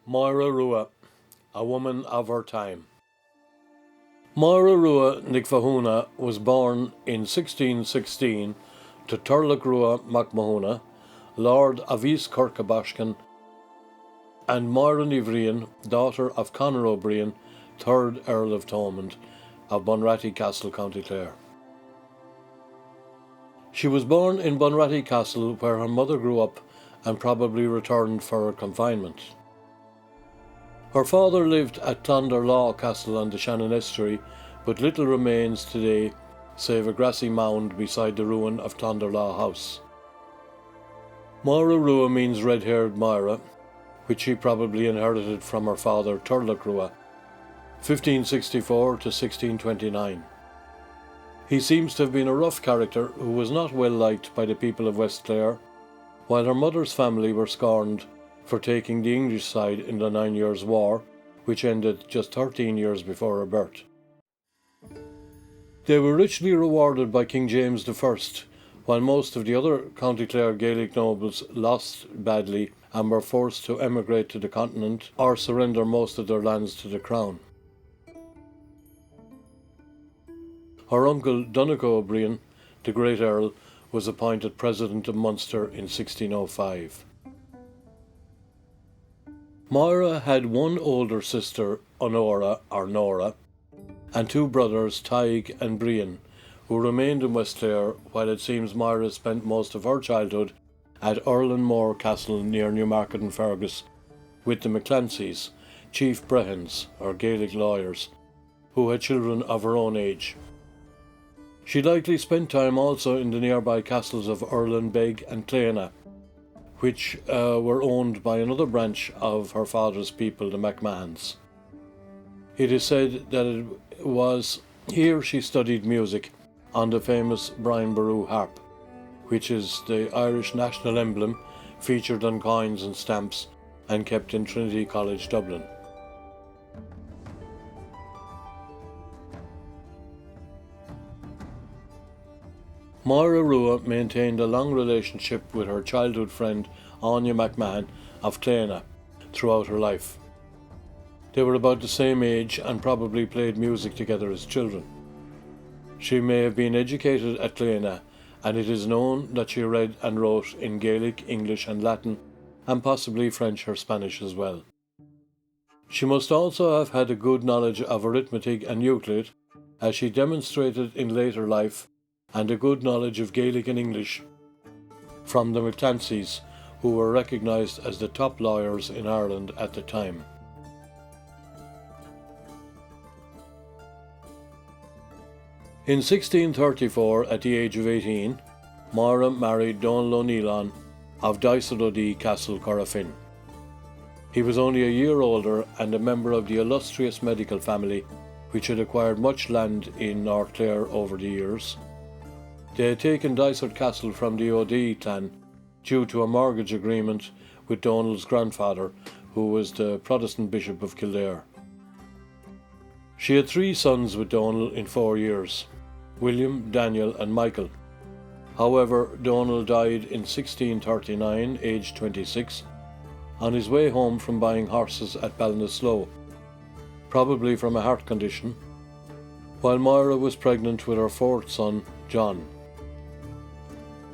Máire Ruadh, a woman of her time. Máire Rua O'Brien was born in 1616 to Turlough Rua MacMahona, Lord of East Kirkabashkin, and Maire Rua O'Brien, daughter of Conor O'Brien, 3rd Earl of Thomond, of Bunratty Castle, County Clare. She was born in Bunratty Castle, where her mother grew up and probably returned for her confinement. Her father lived at Clonderlaw Castle on the Shannon Estuary, but little remains today save a grassy mound beside the ruin of Clonderlaw House. Maire Rua means red-haired Máire, which she probably inherited from her father Turlough Rua, 1564 to 1629. He seems to have been a rough character who was not well liked by the people of West Clare, while her mother's family were scorned for taking the English side in the 9 Years' War, which ended just 13 years before her birth. They were richly rewarded by King James I, while most of the other County Clare Gaelic nobles lost badly and were forced to emigrate to the continent or surrender most of their lands to the Crown. Her uncle Donogh O'Brien, the Great Earl, was appointed President of Munster in 1605. Máire had one older sister, Honora or Nora, and two brothers, Taig and Brian, who remained in West Clare, while it seems Máire spent most of her childhood at Erlenmore Castle near Newmarket and Fergus with the McClancys, chief brehons or Gaelic lawyers, who had children of her own age. She likely spent time also in the nearby castles of Erlenbeg and Claena, which were owned by another branch of her father's people, the MacMahons. It is said that it was here she studied music on the famous Brian Boru harp, which is the Irish national emblem featured on coins and stamps and kept in Trinity College, Dublin. Máire Rua maintained a long relationship with her childhood friend Anya McMahon of Claena throughout her life. They were about the same age and probably played music together as children. She may have been educated at Claena, and it is known that she read and wrote in Gaelic, English and Latin, and possibly French or Spanish as well. She must also have had a good knowledge of arithmetic and Euclid, as she demonstrated in later life, and a good knowledge of Gaelic and English from the McClancys, who were recognised as the top lawyers in Ireland at the time. In 1634, at the age of 18, Máire married Donal O'Neill of Dysadodee Castle, Corofin. He was only a year older and a member of the illustrious medical family which had acquired much land in North Clare over the years. They had taken Dysart Castle from the O'Dea clan due to a mortgage agreement with Donal's grandfather, who was the Protestant Bishop of Kildare. She had 3 sons with Donal in 4 years, William, Daniel and Michael. However, Donal died in 1639, aged 26, on his way home from buying horses at Ballinasloe, probably from a heart condition, while Máire was pregnant with her 4th son, John.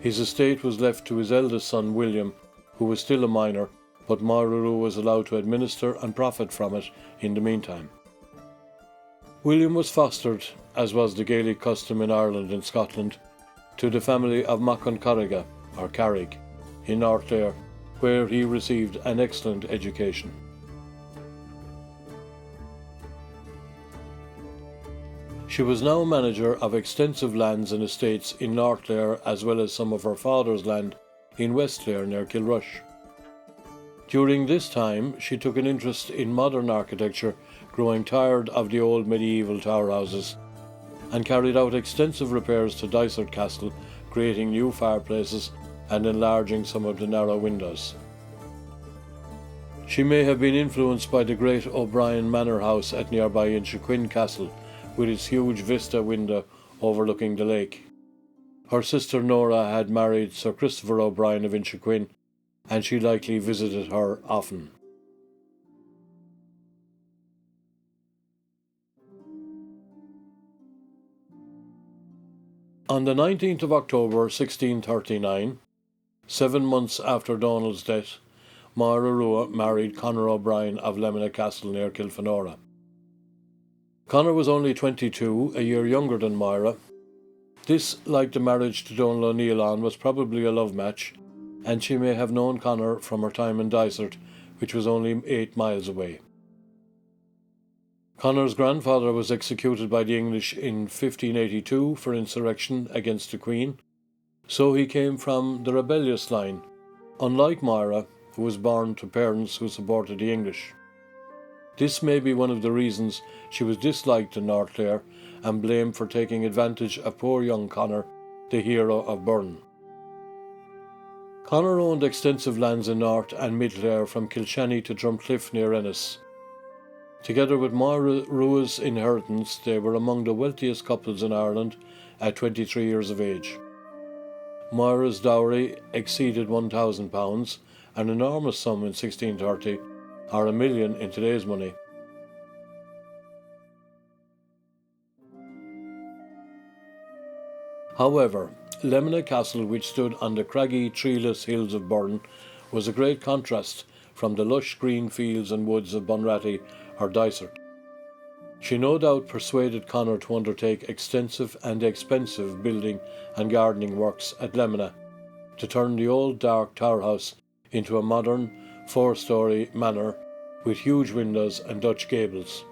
His estate was left to his eldest son, William, who was still a minor, but Maire Rua was allowed to administer and profit from it in the meantime. William was fostered, as was the Gaelic custom in Ireland and Scotland, to the family of Macon Carriga, or Carrig, in North Clare, where he received an excellent education. She was now manager of extensive lands and estates in North Clare, as well as some of her father's land in West Clare near Kilrush. During this time, she took an interest in modern architecture, growing tired of the old medieval tower houses, and carried out extensive repairs to Dysart Castle, creating new fireplaces and enlarging some of the narrow windows. She may have been influenced by the great O'Brien Manor House at nearby Inchiquin Castle, with its huge vista window overlooking the lake. Her sister Nora had married Sir Christopher O'Brien of Inchiquin, and she likely visited her often. On the 19th of October 1639, 7 months after Donald's death, Maire Rua married Conor O'Brien of Lemina Castle near Kilfenora. Conor was only 22, a year younger than Máire. This, like the marriage to Donal O'Neill, was probably a love match, and she may have known Conor from her time in Dysart, which was only 8 miles away. Conor's grandfather was executed by the English in 1582 for insurrection against the Queen, so he came from the rebellious line, unlike Máire, who was born to parents who supported the English. This may be one of the reasons she was disliked in North Clare and blamed for taking advantage of poor young Conor, the hero of Burren. Conor owned extensive lands in North and Mid Clare from Kilshanny to Drumcliff near Ennis. Together with Máire Rua's inheritance, they were among the wealthiest couples in Ireland at 23 years of age. Máire's dowry exceeded £1,000, an enormous sum in 1630, or $1 million in today's money. However, Lemina Castle, which stood on the craggy, treeless hills of Burren, was a great contrast from the lush green fields and woods of Bunratty or Dysart. She no doubt persuaded Conor to undertake extensive and expensive building and gardening works at Lemina to turn the old dark tower house into a modern 4-storey manor with huge windows and Dutch gables.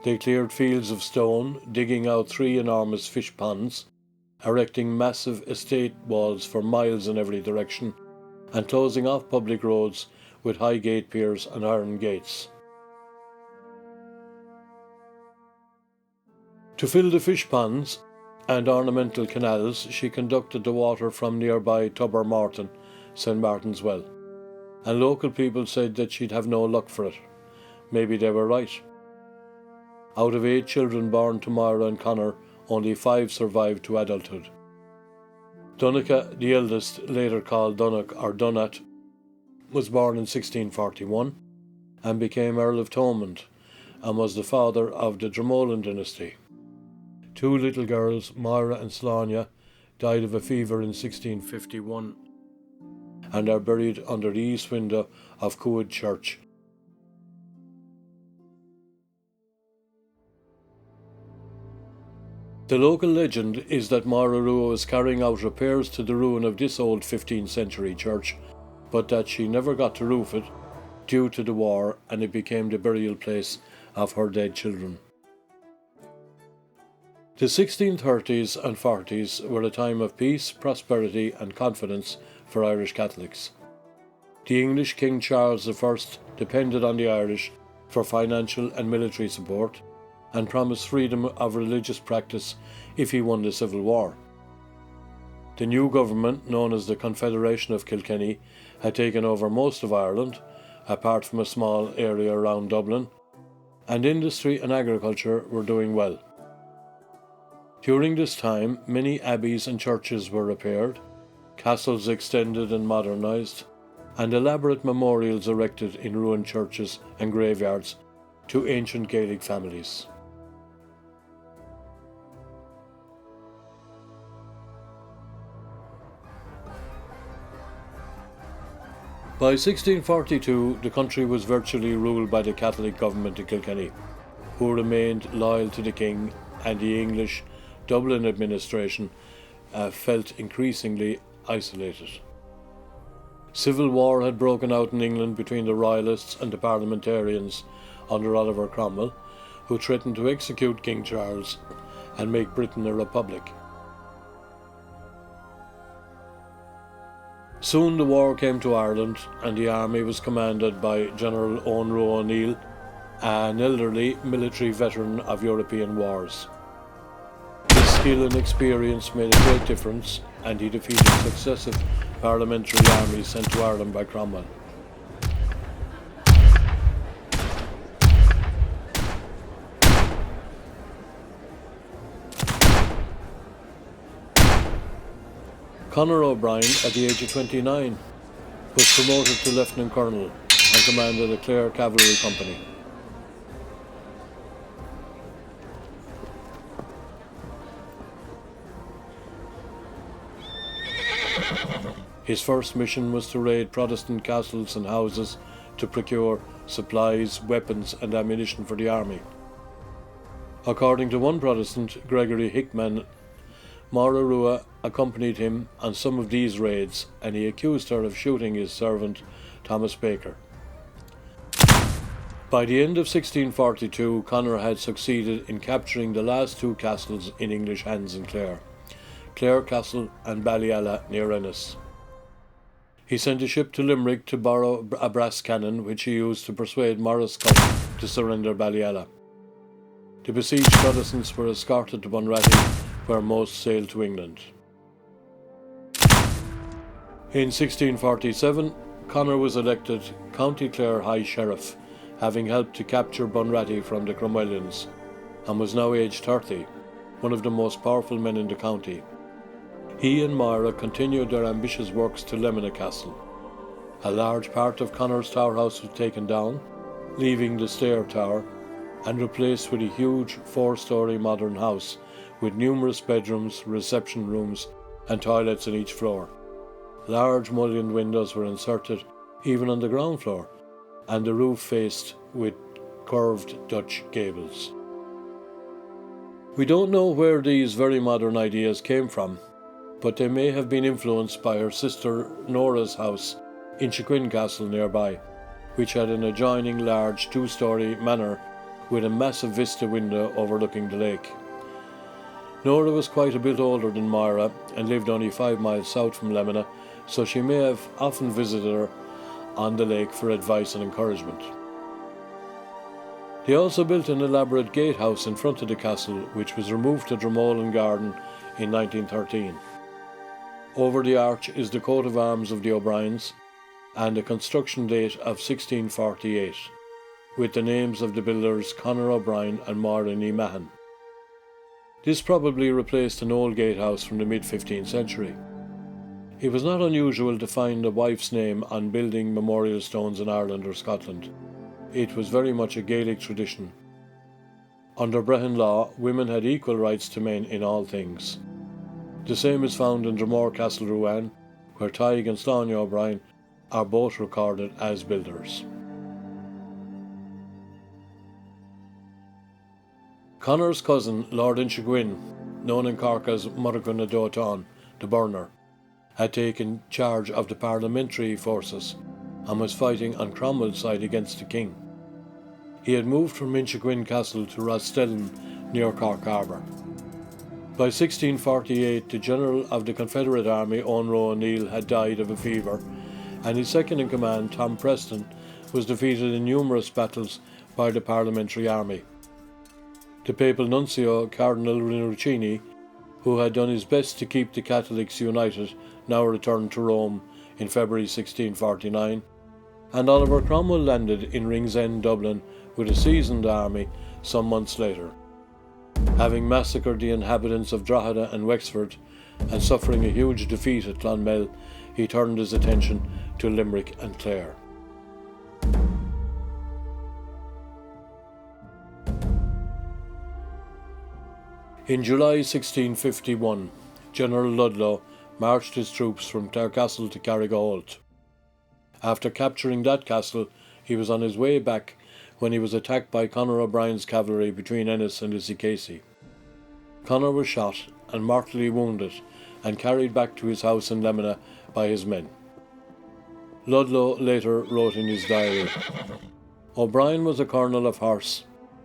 They cleared fields of stone, digging out 3 enormous fish ponds, erecting massive estate walls for miles in every direction, and closing off public roads with high gate piers and iron gates. To fill the fish ponds and ornamental canals, she conducted the water from nearby Tubbermorton, St. Martin's Well, and local people said that she'd have no luck for it. Maybe they were right. Out of 8 children born to Máire and Conor, only 5 survived to adulthood. Donnacha, the eldest, later called Donach or Donat, was born in 1641 and became Earl of Thomond, and was the father of the Dromoland dynasty. 2 little girls, Máire and Sláine, died of a fever in 1651 and are buried under the east window of Coed Church. The local legend is that Maire Rua was carrying out repairs to the ruin of this old 15th century church, but that she never got to roof it due to the war, and it became the burial place of her dead children. The 1630s and 40s were a time of peace, prosperity and confidence for Irish Catholics. The English King Charles I depended on the Irish for financial and military support, and promised freedom of religious practice if he won the Civil War. The new government, known as the Confederation of Kilkenny, had taken over most of Ireland, apart from a small area around Dublin, and industry and agriculture were doing well. During this time, many abbeys and churches were repaired, castles extended and modernised, and elaborate memorials erected in ruined churches and graveyards to ancient Gaelic families. By 1642, the country was virtually ruled by the Catholic government in Kilkenny, who remained loyal to the King, and the English Dublin administration felt increasingly isolated. Civil war had broken out in England between the Royalists and the Parliamentarians under Oliver Cromwell, who threatened to execute King Charles and make Britain a republic. Soon the war came to Ireland, and the army was commanded by General Maire Rua O'Neill, an elderly military veteran of European wars. His skill and experience made a great difference, and he defeated successive parliamentary armies sent to Ireland by Cromwell. Conor O'Brien, at the age of 29, was promoted to Lieutenant Colonel and commanded a Clare cavalry company. His first mission was to raid Protestant castles and houses to procure supplies, weapons and ammunition for the army. According to one Protestant, Gregory Hickman, Máire Rua accompanied him on some of these raids, and he accused her of shooting his servant Thomas Baker. By the end of 1642, Conor had succeeded in capturing the last two castles in English hands in Clare Castle and Ballyalla near Ennis. He sent a ship to Limerick to borrow a brass cannon, which he used to persuade Maurice Cup to surrender Ballyalla. The besieged Protestants were escorted to Bunratty, where most sailed to England. In 1647, Conor was elected County Clare High Sheriff, having helped to capture Bunratty from the Cromwellians, and was now aged 30, one of the most powerful men in the county. He and Máire continued their ambitious works to Lemina Castle. A large part of Conor's tower house was taken down, leaving the stair tower, and replaced with a huge 4-storey modern house with numerous bedrooms, reception rooms and toilets on each floor. Large mullioned windows were inserted even on the ground floor, and the roof faced with curved Dutch gables. We don't know where these very modern ideas came from, but they may have been influenced by her sister Nora's house in Inchiquin Castle nearby, which had an adjoining large 2-storey manor with a massive vista window overlooking the lake. Nora was quite a bit older than Máire and lived only 5 miles south from Lemina, so she may have often visited her on the lake for advice and encouragement. They also built an elaborate gatehouse in front of the castle, which was removed to Dromolan Garden in 1913. Over the arch is the coat of arms of the O'Briens and a construction date of 1648, with the names of the builders Conor O'Brien and Máire Mahan. This probably replaced an old gatehouse from the mid-15th century. It was not unusual to find a wife's name on building memorial stones in Ireland or Scotland. It was very much a Gaelic tradition. Under Brehon law, women had equal rights to men in all things. The same is found in Dromore Castle Ruan, where Tig and Sláine O'Brien are both recorded as builders. Conor's cousin, Lord Inchiquin, known in Cork as Murragh Dótán, the burner, had taken charge of the parliamentary forces and was fighting on Cromwell's side against the king. He had moved from Inchiquin Castle to Rastellan near Cork Harbour. By 1648, the general of the Confederate Army, Eoin Roe O'Neill, had died of a fever, and his second-in-command, Tom Preston, was defeated in numerous battles by the Parliamentary Army. The papal nuncio, Cardinal Rinuccini, who had done his best to keep the Catholics united, now returned to Rome in February 1649, and Oliver Cromwell landed in Ringsend, Dublin, with a seasoned army some months later. Having massacred the inhabitants of Drogheda and Wexford, and suffering a huge defeat at Clonmel, he turned his attention to Limerick and Clare. In July 1651, General Ludlow marched his troops from Clarecastle to Carrigaholt. After capturing that castle, he was on his way back when he was attacked by Conor O'Brien's cavalry between Ennis and Lissycasey. Conor was shot and mortally wounded and carried back to his house in Lemina by his men. Ludlow later wrote in his diary, "O'Brien was a colonel of horse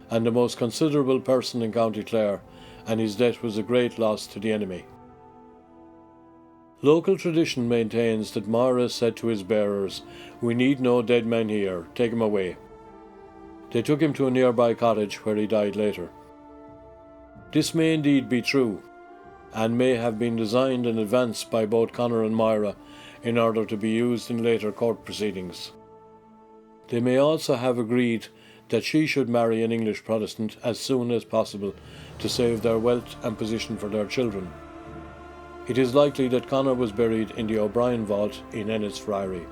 and the most considerable person in County Clare, and his death was a great loss to the enemy." Local tradition maintains that Máire said to his bearers, "We need no dead men here, take him away." They took him to a nearby cottage where he died later. This may indeed be true, and may have been designed in advance by both Conor and Máire in order to be used in later court proceedings. They may also have agreed that she should marry an English Protestant as soon as possible to save their wealth and position for their children. It is likely that Conor was buried in the O'Brien vault in Ennis Friary.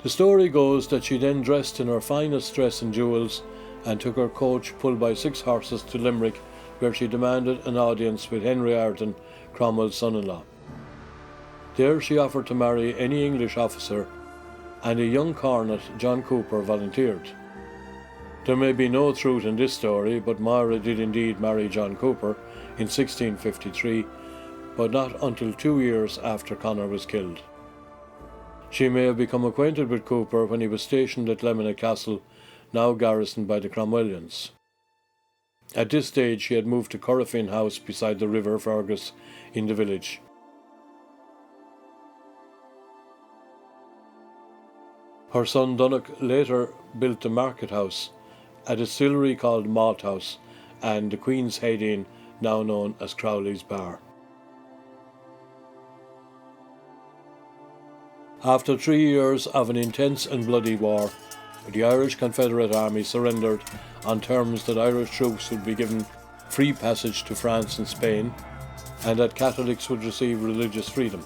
The story goes that she then dressed in her finest dress and jewels and took her coach pulled by 6 horses to Limerick, where she demanded an audience with Henry Ireton, Cromwell's son-in-law. There she offered to marry any English officer, and a young cornet, John Cooper, volunteered. There may be no truth in this story, but Máire did indeed marry John Cooper in 1653, but not until 2 years after Conor was killed. She may have become acquainted with Cooper when he was stationed at Lemina Castle, now garrisoned by the Cromwellians. At this stage she had moved to Corofin House beside the River Fergus in the village. Her son Donogh later built the market house, a distillery called Malt House, and the Queen's Head Inn, now known as Crowley's Bar. After 3 years of an intense and bloody war, the Irish Confederate Army surrendered on terms that Irish troops would be given free passage to France and Spain, and that Catholics would receive religious freedom.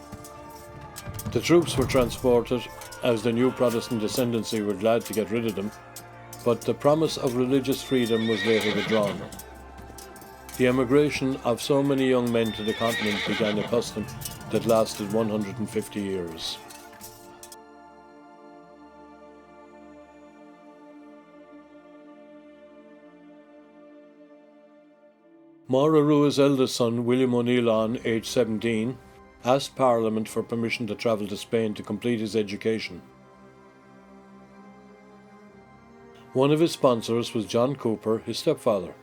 The troops were transported, as the new Protestant ascendancy were glad to get rid of them, but the promise of religious freedom was later withdrawn. The emigration of so many young men to the continent began a custom that lasted 150 years. Máire Ruadh's eldest son, William O'Neill, aged 17, asked Parliament for permission to travel to Spain to complete his education. One of his sponsors was John Cooper, his stepfather.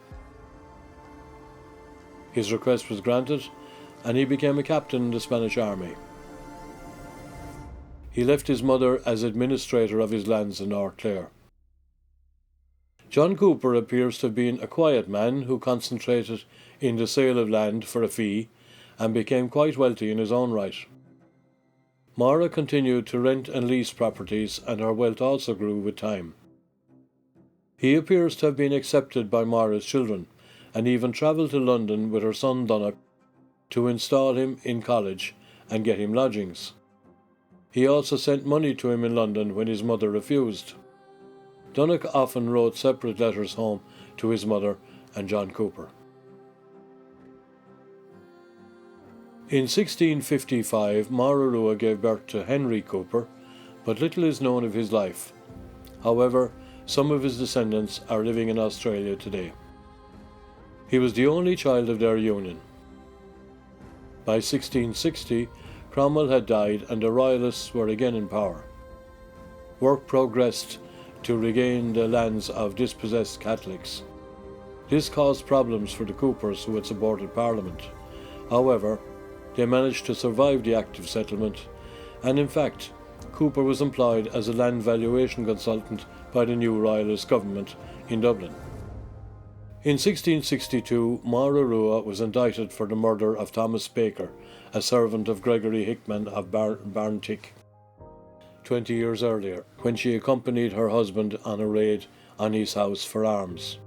His request was granted, and he became a captain in the Spanish army. He left his mother as administrator of his lands in North Clare. John Cooper appears to have been a quiet man who concentrated in the sale of land for a fee and became quite wealthy in his own right. Máire continued to rent and lease properties, and her wealth also grew with time. He appears to have been accepted by Máire's children, and even travelled to London with her son Donogh to install him in college and get him lodgings. He also sent money to him in London when his mother refused. Donogh often wrote separate letters home to his mother and John Cooper. In 1655, Maire Rua gave birth to Henry Cooper, but little is known of his life. However, some of his descendants are living in Australia today. He was the only child of their union. By 1660, Cromwell had died and the Royalists were again in power. Work progressed to regain the lands of dispossessed Catholics. This caused problems for the Coopers, who had supported Parliament. However, they managed to survive the Act of Settlement, and in fact, Cooper was employed as a land valuation consultant by the new Royalist government in Dublin. In 1662, Máire Rua was indicted for the murder of Thomas Baker, a servant of Gregory Hickman of Barntick, 20 years earlier, when she accompanied her husband on a raid on his house for arms.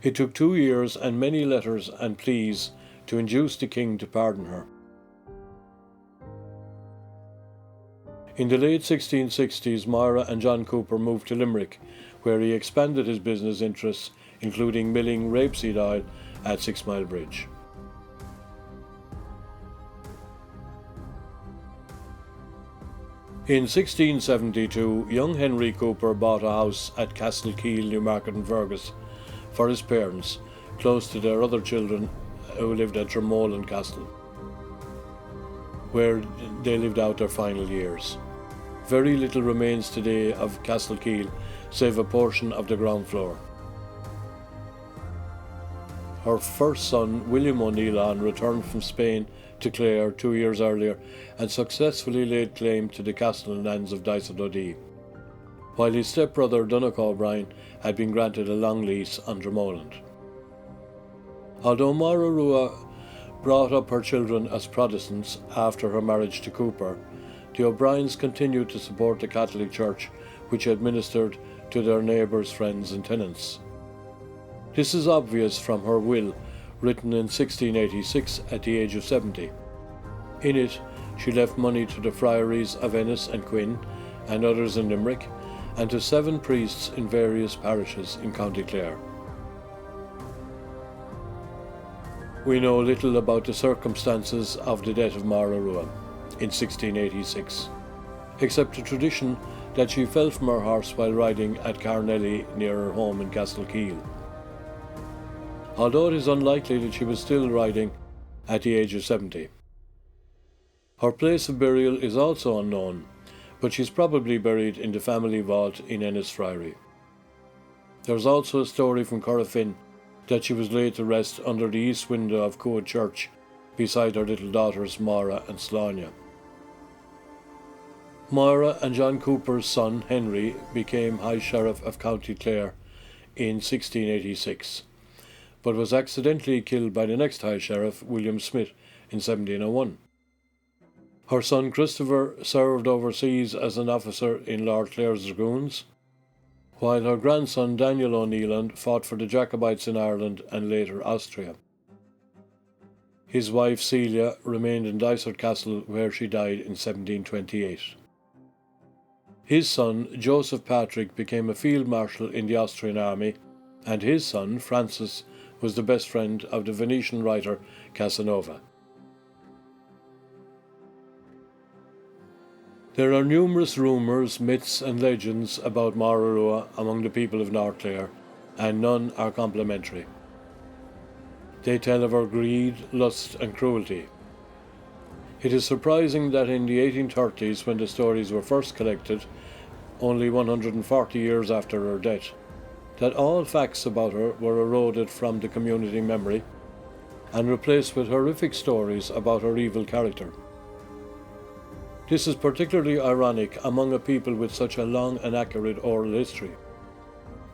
It took 2 years and many letters and pleas to induce the king to pardon her. In the late 1660s, Máire and John Cooper moved to Limerick, where he expanded his business interests, including milling rapeseed oil at 6 Mile Bridge. In 1672, young Henry Cooper bought a house at Castlekeil, Newmarket and Fergus for his parents, close to their other children who lived at Dromoland Castle, where they lived out their final years. Very little remains today of Castlekeil, save a portion of the ground floor. Her first son, William O'Neill, returned from Spain to Clare 2 years earlier and successfully laid claim to the castle and lands of Dice-o-Dodie, while his stepbrother Donogh O'Brien had been granted a long lease on Dromoland. Although Maire Rua brought up her children as Protestants after her marriage to Cooper, the O'Briens continued to support the Catholic Church, which administered to their neighbours, friends and tenants. This is obvious from her will, written in 1686 at the age of 70. In it, she left money to the friaries of Ennis and Quinn and others in Limerick, and to 7 priests in various parishes in County Clare. We know little about the circumstances of the death of Maire Rua. in 1686, except a tradition that she fell from her horse while riding at Carnelly near her home in Castlekeele. Although it is unlikely that she was still riding at the age of 70. Her place of burial is also unknown, but she's probably buried in the family vault in Ennis Friary. There's also a story from Corofin that she was laid to rest under the east window of Coed Church beside her little daughters Máire and Sláine. Máire and John Cooper's son Henry became High Sheriff of County Clare in 1686, but was accidentally killed by the next High Sheriff, William Smith, in 1701. Her son Christopher served overseas as an officer in Lord Clare's Dragoons, while her grandson Daniel O'Neilan fought for the Jacobites in Ireland and later Austria. His wife Celia remained in Dysart Castle, where she died in 1728. His son Joseph Patrick became a field marshal in the Austrian army, and his son Francis was the best friend of the Venetian writer Casanova. There are numerous rumours, myths and legends about Maire Rua among the people of North Clare, and none are complimentary. They tell of her greed, lust and cruelty. It is surprising that in the 1830s, when the stories were first collected, only 140 years after her death, that all facts about her were eroded from the community memory and replaced with horrific stories about her evil character. This is particularly ironic among a people with such a long and accurate oral history.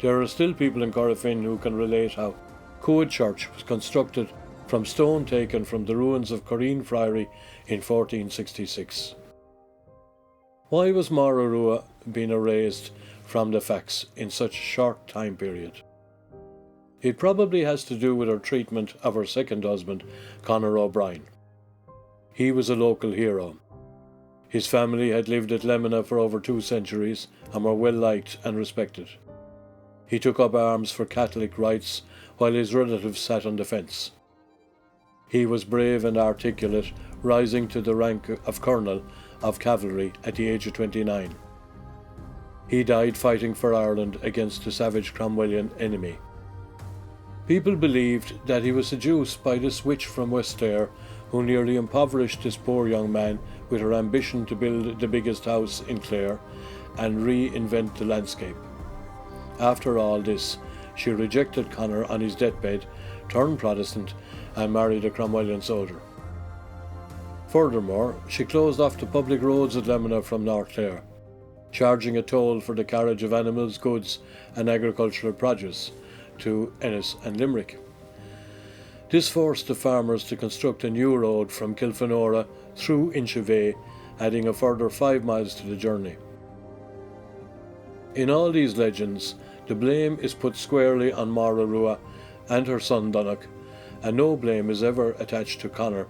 There are still people in Corofin who can relate how Coed Church was constructed from stone taken from the ruins of Correen Friary in 1466. Why was Maire Rua being erased from the facts in such a short time period? It probably has to do with her treatment of her second husband, Conor O'Brien. He was a local hero. His family had lived at Lemina for over 2 centuries and were well liked and respected. He took up arms for Catholic rights while his relatives sat on the fence. He was brave and articulate, rising to the rank of colonel of cavalry at the age of 29. He died fighting for Ireland against the savage Cromwellian enemy. People believed that he was seduced by this witch from West Clare, who nearly impoverished this poor young man with her ambition to build the biggest house in Clare and reinvent the landscape. After all this, she rejected Conor on his deathbed, turned Protestant, and married a Cromwellian soldier. Furthermore, she closed off the public roads at Lemina from North Clare, charging a toll for the carriage of animals, goods and agricultural produce to Ennis and Limerick. This forced the farmers to construct a new road from Kilfenora through Inchivay, adding a further 5 miles to the journey. In all these legends, the blame is put squarely on Maire Rua and her son Donogh, and no blame is ever attached to Conor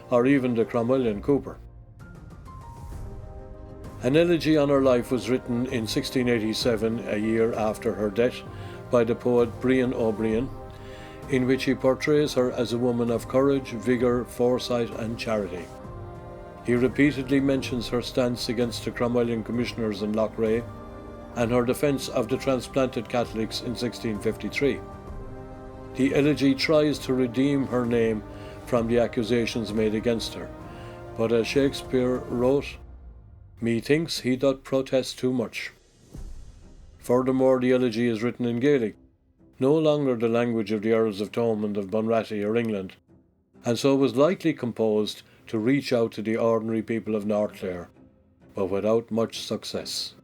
or even the Cromwellian Cooper. An elegy on her life was written in 1687, a year after her death, by the poet Brian O'Brien, in which he portrays her as a woman of courage, vigour, foresight and charity. He repeatedly mentions her stance against the Cromwellian commissioners in Loughrea and her defence of the transplanted Catholics in 1653. The elegy tries to redeem her name from the accusations made against her, but as Shakespeare wrote, "Methinks he doth protest too much." Furthermore, the elegy is written in Gaelic, no longer the language of the Earls of Thomond of Bunratty or England, and so was likely composed to reach out to the ordinary people of North Clare, but without much success.